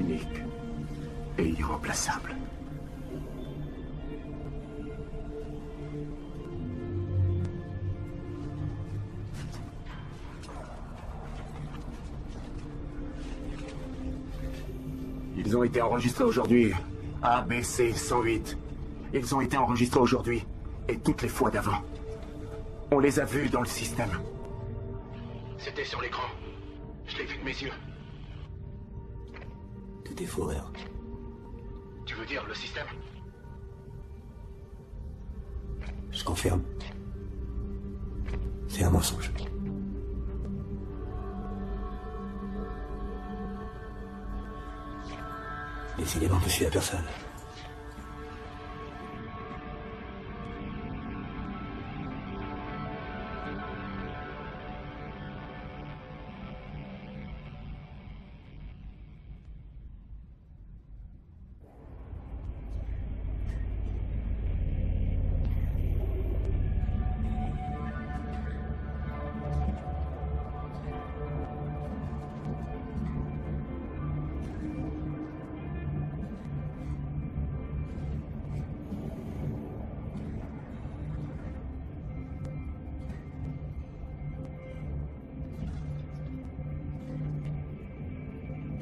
unique et irremplaçable. Ils ont été enregistrés aujourd'hui. A, B, C, 108. Ils ont été enregistrés aujourd'hui. Et toutes les fois d'avant. On les a vus dans le système. C'était sur l'écran. Je l'ai vu de mes yeux. Tout est faux, alors. Tu veux dire le système? Je confirme. C'est un mensonge. Décidément, je suis la personne.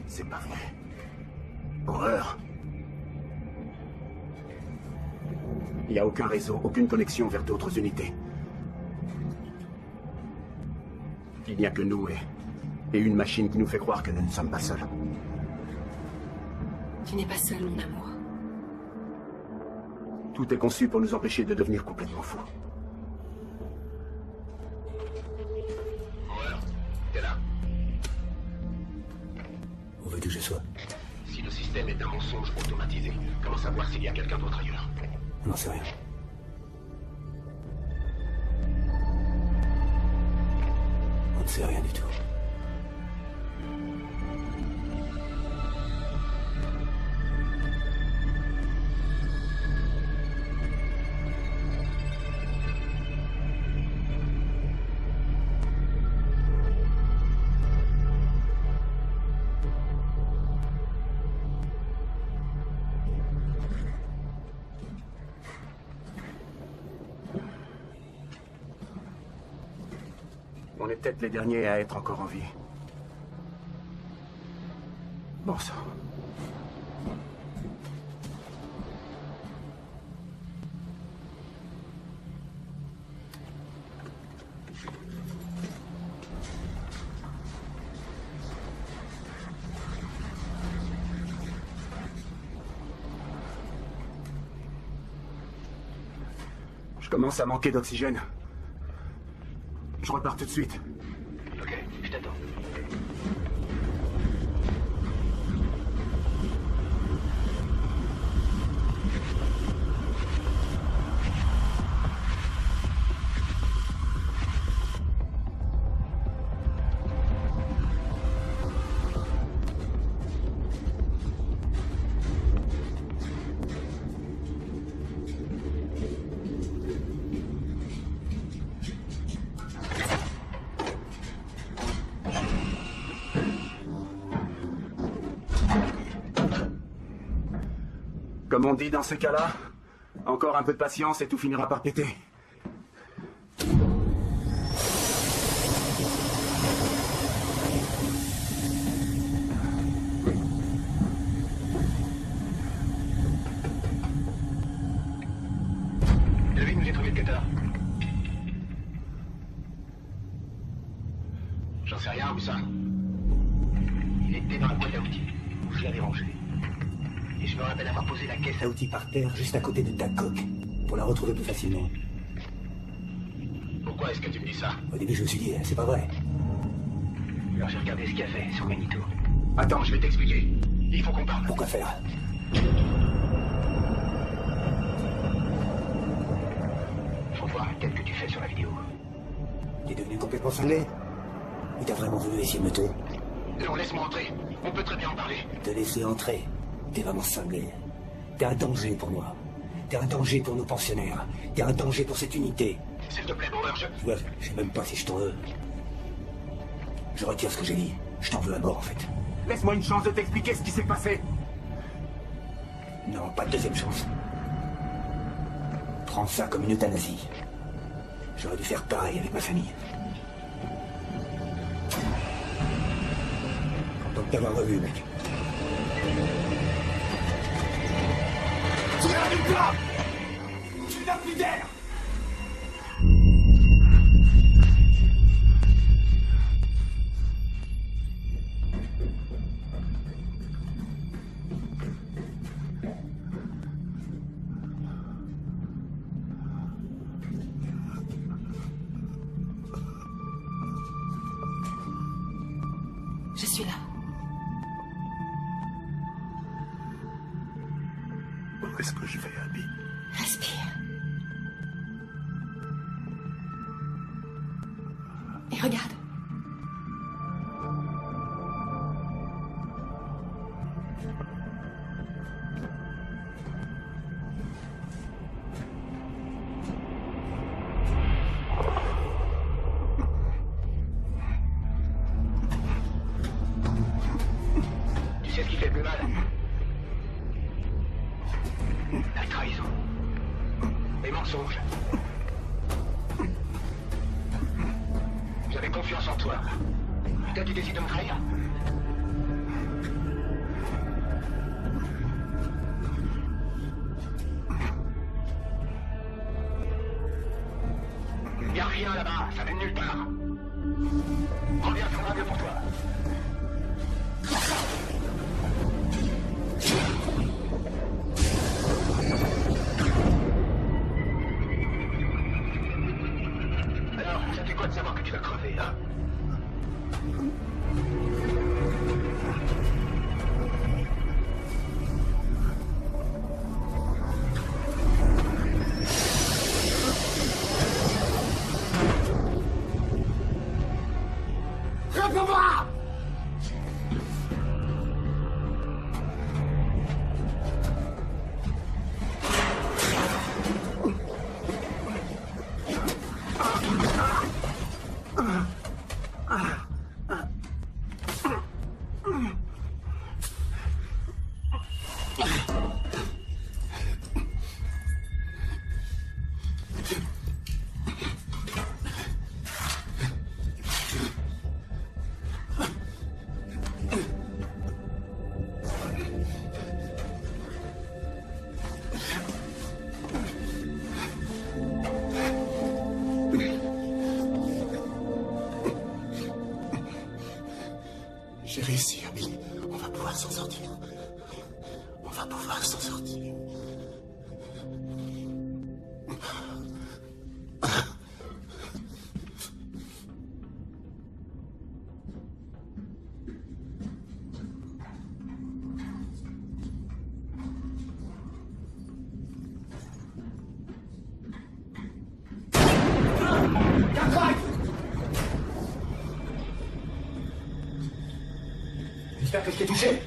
C'est pas vrai. Horreur. Il n'y a aucun réseau, aucune connexion vers d'autres unités. Il n'y a que nous et une machine qui nous fait croire que nous ne sommes pas seuls. Tu n'es pas seul, mon amour. Tout est conçu pour nous empêcher de devenir complètement fous. Horreur, t'es là. Où veux-tu que je sois? Si le système est un mensonge automatisé, comment savoir s'il y a quelqu'un d'autre ailleurs? On n'en sait rien. On ne sait rien du tout. On est peut-être les derniers à être encore en vie. Bon sang. Je commence à manquer d'oxygène. Je repars tout de suite. Ok, je t'attends. Comme on dit dans ces cas-là, encore un peu de patience et tout finira par péter. David, nous ai trouvé le Qatar. J'en sais rien, où ça? Il était dans la boîte à outils, où je l'avais rangé. Et je me rappelle avoir posé la caisse À outils par terre, juste à côté de ta coque, pour la retrouver plus facilement. Pourquoi est-ce que tu me dis ça? Au début, je me suis dit, c'est pas vrai. Alors j'ai regardé ce qu'il y avait sur Magneto. Attends, je vais t'expliquer. Il faut qu'on parle. Pourquoi faire? Faut voir la tête que tu fais sur la vidéo. T'es devenu complètement cinglé? Ou t'as vraiment voulu essayer de me tuer? Non, laisse-moi entrer. On peut très bien en parler. Te laisser entrer? T'es vraiment cinglé. T'es un danger pour moi. T'es un danger pour nos pensionnaires. T'es un danger pour cette unité. S'il te plaît, Bauer, Tu vois, je sais même pas si je t'en veux. Je retire ce que j'ai dit. Je t'en veux à mort, en fait. Laisse-moi une chance de t'expliquer ce qui s'est passé. Non, pas de deuxième chance. Prends ça comme une euthanasie. J'aurais dû faire pareil avec ma famille. Content de t'avoir revu, mec. Tu n'as plus pas. Tu n'as plus d'air. Je suis là. Où est-ce que je vais, Abby? Respire. Et regarde. Tu sais ce qui fait plus mal? La trahison. Les mensonges. J'avais confiance en toi. Toi, tu décides de me trahir. Y a rien là-bas, ça mène nulle part. Reviens, ça va mieux pour toi. Alors, ça fait quoi de savoir que tu vas crever, hein? Réponds-moi! J'ai réussi, Abby. On va pouvoir s'en sortir. On va pouvoir s'en sortir. J'espère que je t'ai touché.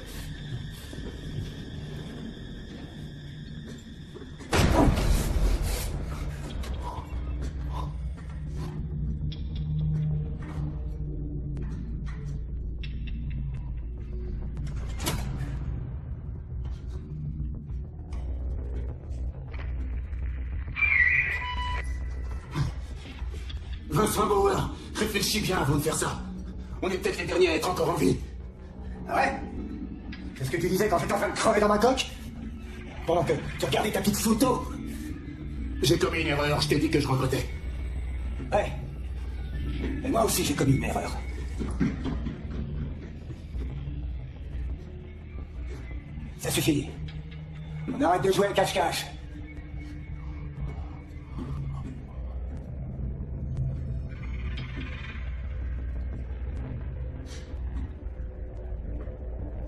Vincent Bauer, réfléchis bien avant de faire ça. On est peut-être les derniers à être encore en vie. Ah ouais? C'est ce que tu disais quand j'étais en train de crever dans ma coque? Pendant que tu regardais ta petite photo? J'ai commis une erreur, je t'ai dit que je regrettais. Ouais. Et moi aussi j'ai commis une erreur. Ça suffit. On arrête de jouer à cache-cache.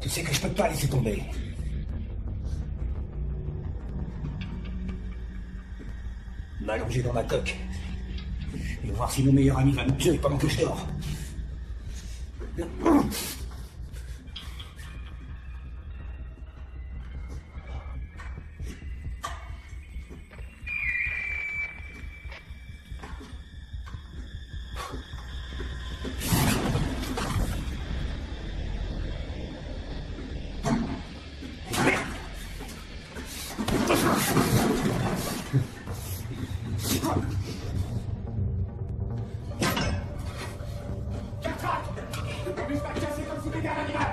Tu sais que je peux pas laisser tomber. M'allonger dans ma coque. Et voir si mon meilleur ami va me tuer pendant que je dors. m'amuse pas de chasser comme si t'étais un animal.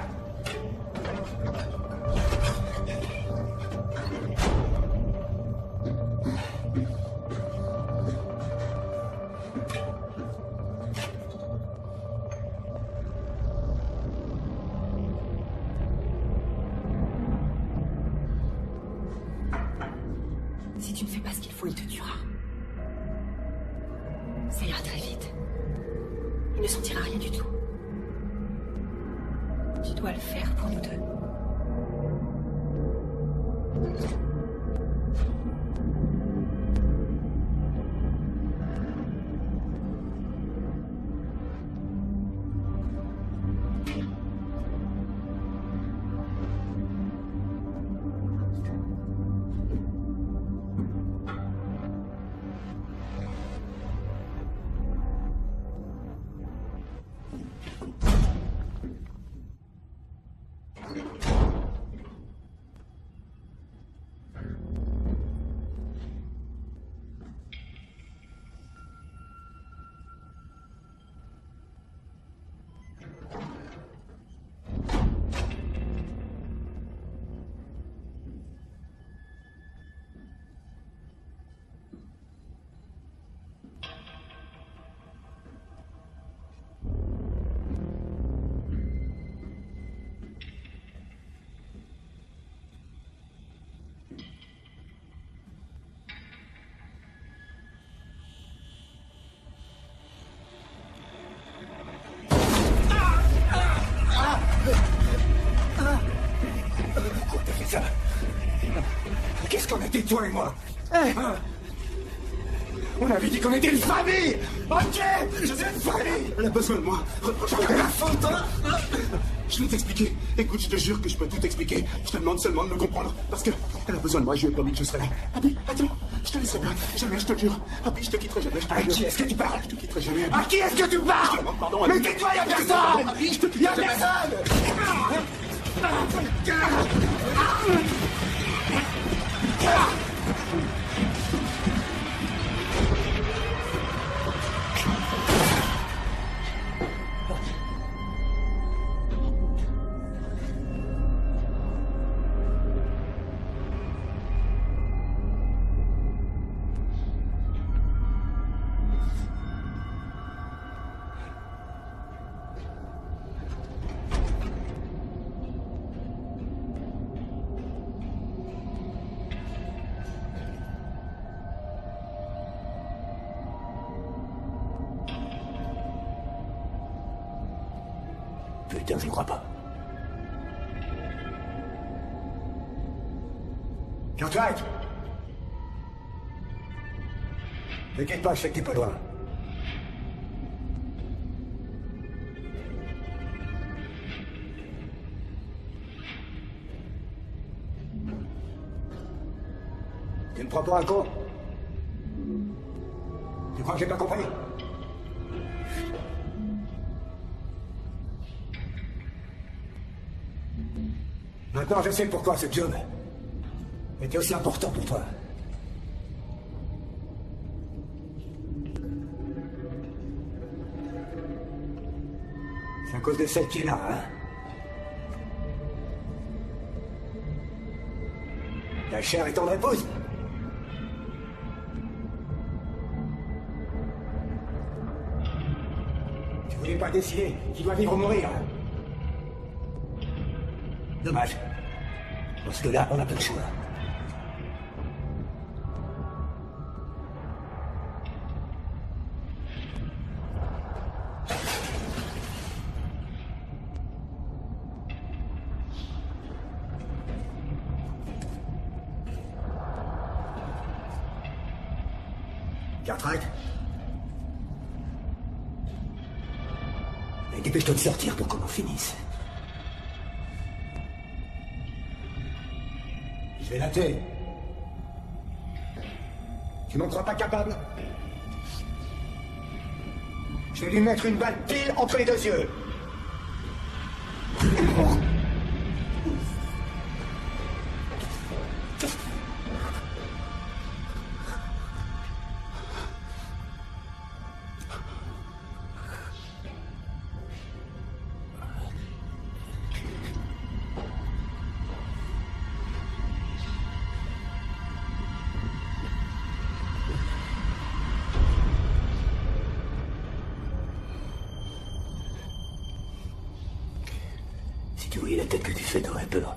Si tu ne fais pas ce qu'il faut, il te tuera. Ça ira très vite. Il ne sentira rien du tout. Tu dois le faire pour nous deux. Qu'est-ce qu'on a dit, toi et moi? Hein? On avait dit qu'on était une famille. Ok, je suis une famille. Elle a besoin de moi. J'en ai la faute, hein? Je vais t'expliquer. Écoute, je te jure que je peux tout expliquer. Je te demande seulement de me comprendre. Parce que elle a besoin de moi, je lui ai promis que je serai là. Abby, attends, je te laisserai pas. Jamais, je te jure. Abby, je te quitterai jamais. À qui est-ce que tu parles? Je te quitterai jamais. À qui est-ce que tu parles? Je te demande pardon, Mais Abby. tais-toi, y'a personne! Abby, je te Y'a quitterai jamais. personne! Putain, je ne crois pas. Cartwright! T'inquiète pas, je sais que t'es pas loin. Tu me prends pour un con? Tu crois que j'ai pas compris? Maintenant, je sais pourquoi ce job était aussi important pour toi. C'est à cause de celle qui est là, hein? Ta chère et tendre épouse. Tu voulais pas décider qui doit vivre ou mourir. Dommage. Parce que là, on n'a pas le choix. Cartwright? Mais dépêche-toi de sortir pour qu'on en finisse. Je vais la tuer. Tu m'en crois pas capable? Je vais lui mettre une balle pile entre les deux yeux. Si tu voyais la tête que tu fais, t'aurais peur.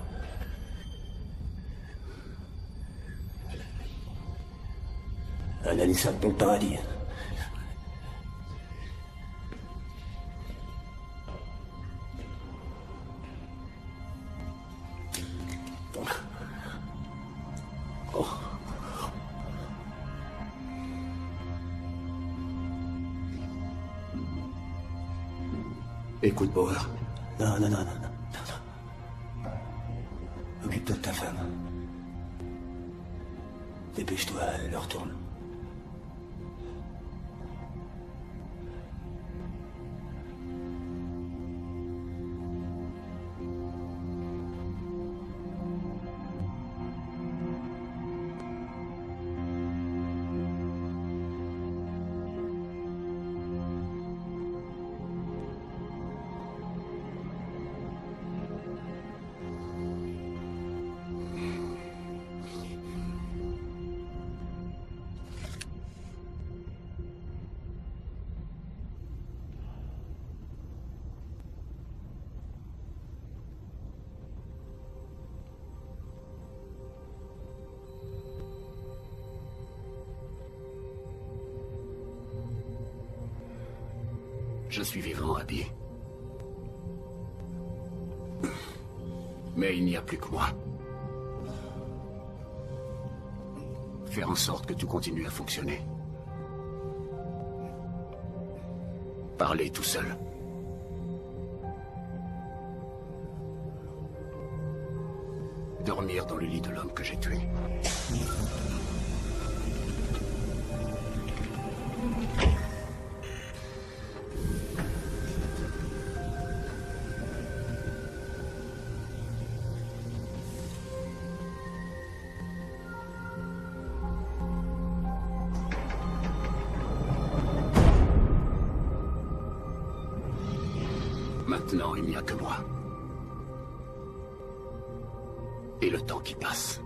Un Anissa pour le paradis. Oh. Écoute, Bauer. Non. Occupe-toi de ta femme. Dépêche-toi, elle retourne. Je suis vivant, Abby. Mais il n'y a plus que moi. Faire en sorte que tout continue à fonctionner. Parler tout seul. Dormir dans le lit de l'homme que j'ai tué. Maintenant, il n'y a que moi. Et le temps qui passe.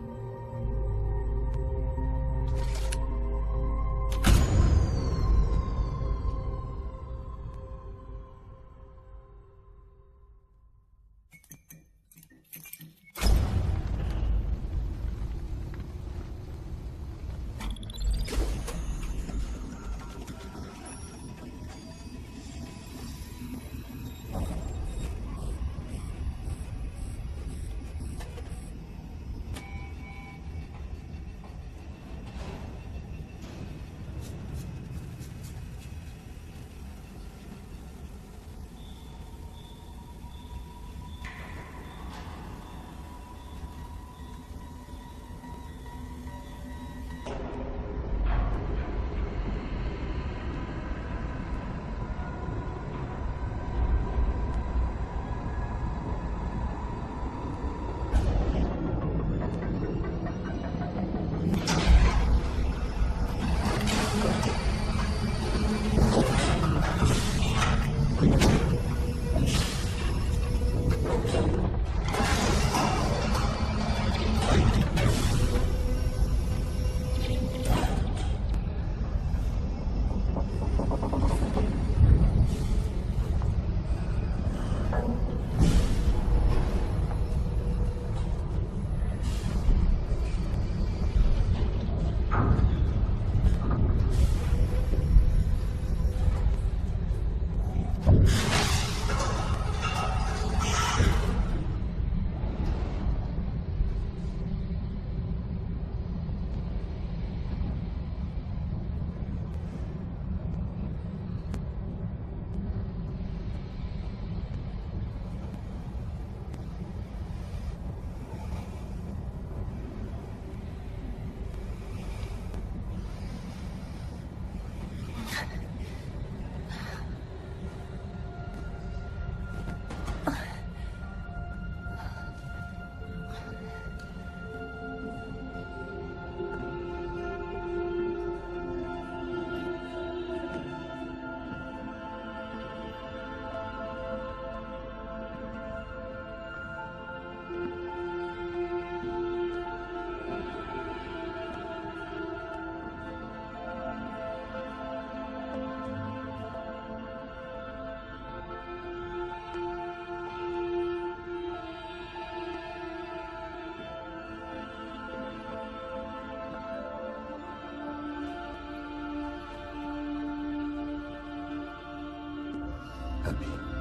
happy.